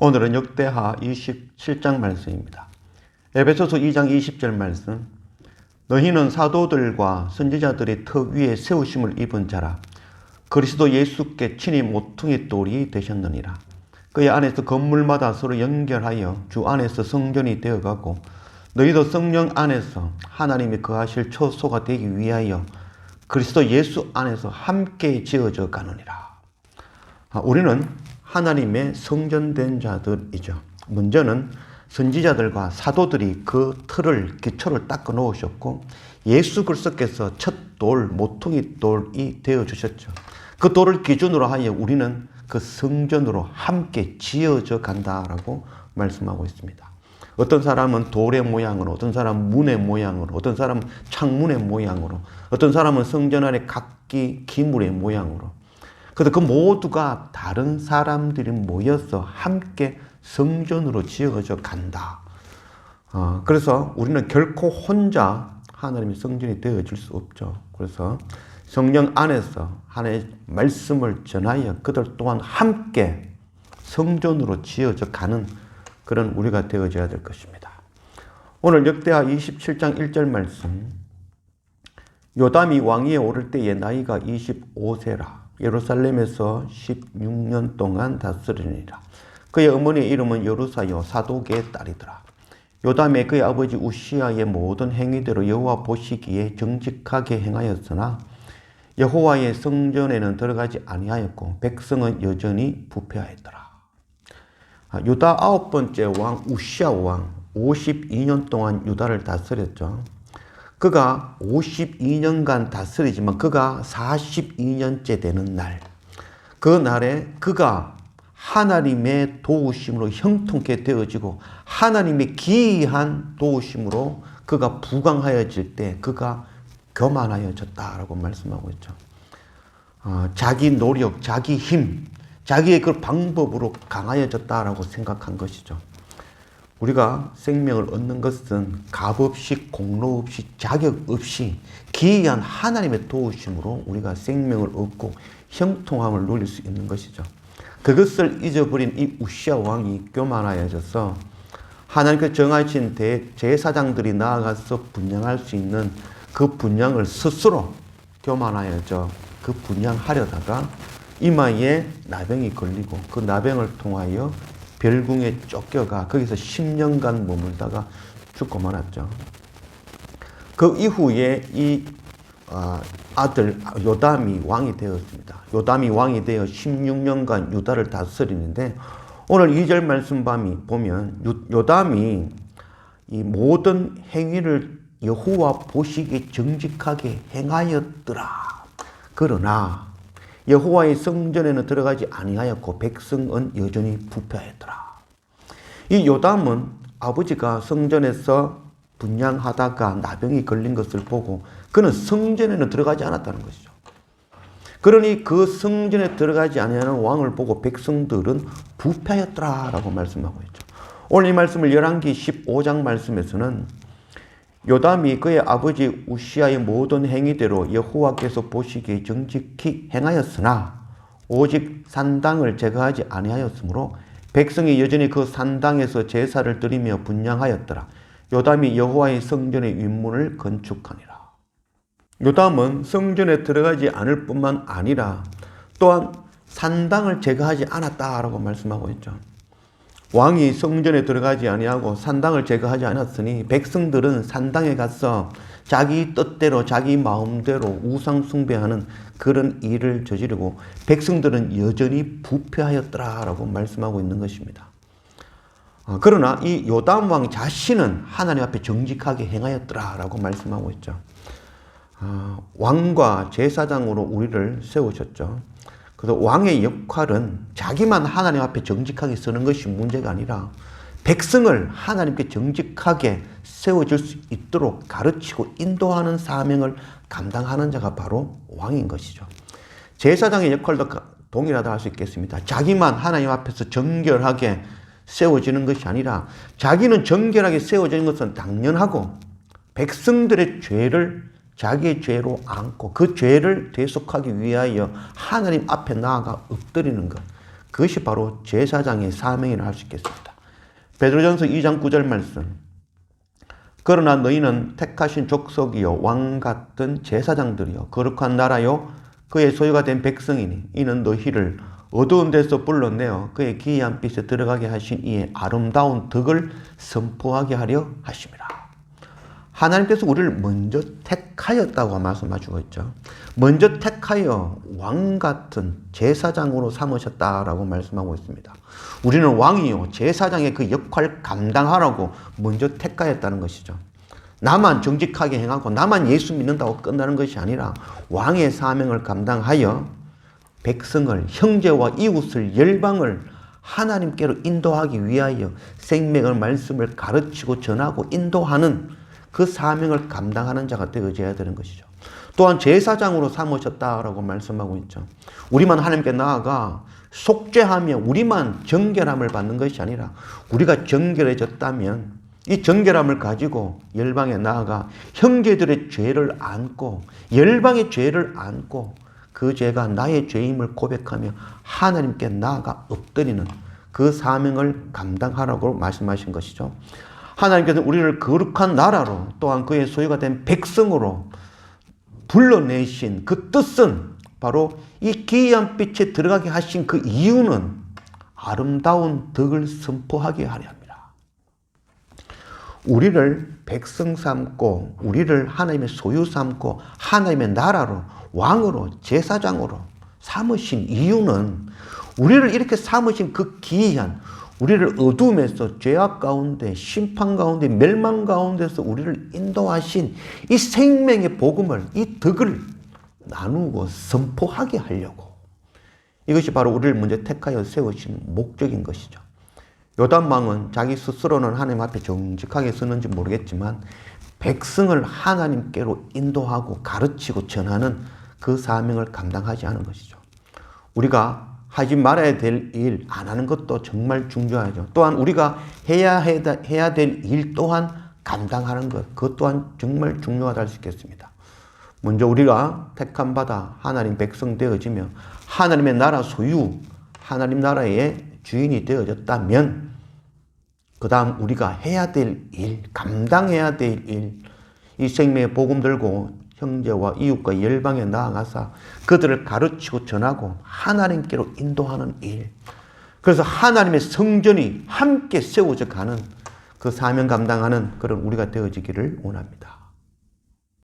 오늘은 역대하 27장 말씀입니다. 에베소서 2장 20절 말씀. 너희는 사도들과 선지자들의 터 위에 세우심을 입은 자라. 그리스도 예수께 친히 모퉁이 돌이 되셨느니라. 그의 안에서 건물마다 서로 연결하여 주 안에서 성전이 되어가고 너희도 성령 안에서 하나님이 거하실 처소가 되기 위하여 그리스도 예수 안에서 함께 지어져 가느니라. 우리는 하나님의 성전된 자들이죠. 먼저는 선지자들과 사도들이 그 틀을, 기초를 닦아 놓으셨고 예수 그리스도께서 첫 돌, 모퉁이 돌이 되어주셨죠. 그 돌을 기준으로 하여 우리는 그 성전으로 함께 지어져 간다라고 말씀하고 있습니다. 어떤 사람은 돌의 모양으로, 어떤 사람은 문의 모양으로, 어떤 사람은 창문의 모양으로, 어떤 사람은 성전 안에 각기 기물의 모양으로. 그래서 그 모두가 다른 사람들이 모여서 함께 성전으로 지어져 간다. 그래서 우리는 결코 혼자 하나님의 성전이 되어질 수 없죠. 그래서 성령 안에서 하나님의 말씀을 전하여 그들 또한 함께 성전으로 지어져 가는 그런 우리가 되어져야 될 것입니다. 오늘 역대하 27장 1절 말씀. 요담이 왕위에 오를 때에 나이가 25세라. 예루살렘에서 16년 동안 다스리니라. 그의 어머니의 이름은 여루사요 사독의 딸이더라. 요담의 그의 아버지 우시아의 모든 행위대로 여호와 보시기에 정직하게 행하였으나 여호와의 성전에는 들어가지 아니하였고 백성은 여전히 부패하였더라. 유다 9번째 왕 우시아 왕 52년 동안 유다를 다스렸죠. 그가 52년간 다스리지만 그가 42년째 되는 날, 그 날에 그가 하나님의 도우심으로 형통케 되어지고 하나님의 기이한 도우심으로 그가 부강하여질 때 그가 교만하여졌다라고 말씀하고 있죠. 자기 노력, 자기 힘, 자기의 그 방법으로 강하여졌다라고 생각한 것이죠. 우리가 생명을 얻는 것은 값 없이, 공로 없이, 자격 없이 기이한 하나님의 도우심으로 우리가 생명을 얻고 형통함을 누릴 수 있는 것이죠. 그것을 잊어버린 이 우시아 왕이 교만하여져서 하나님께서 정하신 제사장들이 나아가서 분향할 수 있는 그 분향을 스스로 교만하여져 그 분향하려다가 이마에 나병이 걸리고 그 나병을 통하여 별궁에 쫓겨가 거기서 10년간 머물다가 죽고 말았죠. 그 이후에 이 아들 요담이 왕이 되었습니다. 요담이 왕이 되어 16년간 유다를 다스리는데 오늘 2절 말씀 보면 요담이 이 모든 행위를 여호와 보시기에 정직하게 행하였더라. 그러나 여호와의 성전에는 들어가지 아니하였고 백성은 여전히 부패하였더라. 이 요담은 아버지가 성전에서 분향하다가 나병이 걸린 것을 보고 그는 성전에는 들어가지 않았다는 것이죠. 그러니 그 성전에 들어가지 아니하는 왕을 보고 백성들은 부패하였더라라고 말씀하고 있죠. 오늘 이 말씀을 열왕기 15장 말씀에서는 요담이 그의 아버지 우시아의 모든 행위대로 여호와께서 보시기에 정직히 행하였으나 오직 산당을 제거하지 아니하였으므로 백성이 여전히 그 산당에서 제사를 드리며 분향하였더라. 요담이 여호와의 성전의 윗문을 건축하니라. 요담은 성전에 들어가지 않을 뿐만 아니라 또한 산당을 제거하지 않았다라고 말씀하고 있죠. 왕이 성전에 들어가지 아니하고 산당을 제거하지 않았으니 백성들은 산당에 가서 자기 뜻대로 자기 마음대로 우상 숭배하는 그런 일을 저지르고 백성들은 여전히 부패하였더라라고 말씀하고 있는 것입니다. 그러나 이 요담 왕 자신은 하나님 앞에 정직하게 행하였더라라고 말씀하고 있죠. 왕과 제사장으로 우리를 세우셨죠. 그래서 왕의 역할은 자기만 하나님 앞에 정직하게 서는 것이 문제가 아니라 백성을 하나님께 정직하게 세워줄 수 있도록 가르치고 인도하는 사명을 감당하는 자가 바로 왕인 것이죠. 제사장의 역할도 동일하다 할 수 있겠습니다. 자기만 하나님 앞에서 정결하게 세워지는 것이 아니라 자기는 정결하게 세워지는 것은 당연하고 백성들의 죄를 자기의 죄로 안고 그 죄를 대속하기 위하여 하나님 앞에 나아가 엎드리는 것, 그것이 바로 제사장의 사명이라 할 수 있겠습니다. 베드로전서 2장 9절 말씀. 그러나 너희는 택하신 족속이요 왕 같은 제사장들이요 거룩한 나라요 그의 소유가 된 백성이니 이는 너희를 어두운 데서 불러내어 그의 기이한 빛에 들어가게 하신 이의 아름다운 덕을 선포하게 하려 하심이라. 하나님께서 우리를 먼저 택하였다고 말씀하시고 있죠. 먼저 택하여 왕 같은 제사장으로 삼으셨다라고 말씀하고 있습니다. 우리는 왕이요 제사장의 그 역할을 감당하라고 먼저 택하였다는 것이죠. 나만 정직하게 행하고 나만 예수 믿는다고 끝나는 것이 아니라 왕의 사명을 감당하여 백성을, 형제와 이웃을, 열방을 하나님께로 인도하기 위하여 생명의 말씀을 가르치고 전하고 인도하는 그 사명을 감당하는 자가 되어져야 되는 것이죠. 또한 제사장으로 삼으셨다라고 말씀하고 있죠. 우리만 하나님께 나아가 속죄하며 우리만 정결함을 받는 것이 아니라 우리가 정결해졌다면 이 정결함을 가지고 열방에 나아가 형제들의 죄를 안고 열방의 죄를 안고 그 죄가 나의 죄임을 고백하며 하나님께 나아가 엎드리는 그 사명을 감당하라고 말씀하신 것이죠. 하나님께서는 우리를 거룩한 나라로 또한 그의 소유가 된 백성으로 불러내신 그 뜻은 바로 이 기이한 빛에 들어가게 하신 그 이유는 아름다운 덕을 선포하게 하려 합니다. 우리를 백성 삼고 우리를 하나님의 소유 삼고 하나님의 나라로 왕으로 제사장으로 삼으신 이유는 우리를 이렇게 삼으신 그 기이한 우리를 어둠에서 죄악 가운데 심판 가운데 멸망 가운데서 우리를 인도하신 이 생명의 복음을 이 덕을 나누고 선포하게 하려고 이것이 바로 우리를 먼저 택하여 세우신 목적인 것이죠. 요담왕은 자기 스스로는 하나님 앞에 정직하게 서는지 모르겠지만 백성을 하나님께로 인도하고 가르치고 전하는 그 사명을 감당하지 않은 것이죠. 우리가 하지 말아야 될 일 안 하는 것도 정말 중요하죠. 또한 우리가 해야 될 일 또한 감당하는 것, 그것 또한 정말 중요하다 할 수 있겠습니다. 먼저 우리가 택함 받아 하나님 백성 되어지며 하나님의 나라 소유, 하나님 나라의 주인이 되어졌다면 그 다음 우리가 해야 될 일, 감당해야 될 일, 이 생명의 복음 들고 형제와 이웃과 열방에 나아가서 그들을 가르치고 전하고 하나님께로 인도하는 일. 그래서 하나님의 성전이 함께 세워져 가는 그 사명 감당하는 그런 우리가 되어지기를 원합니다.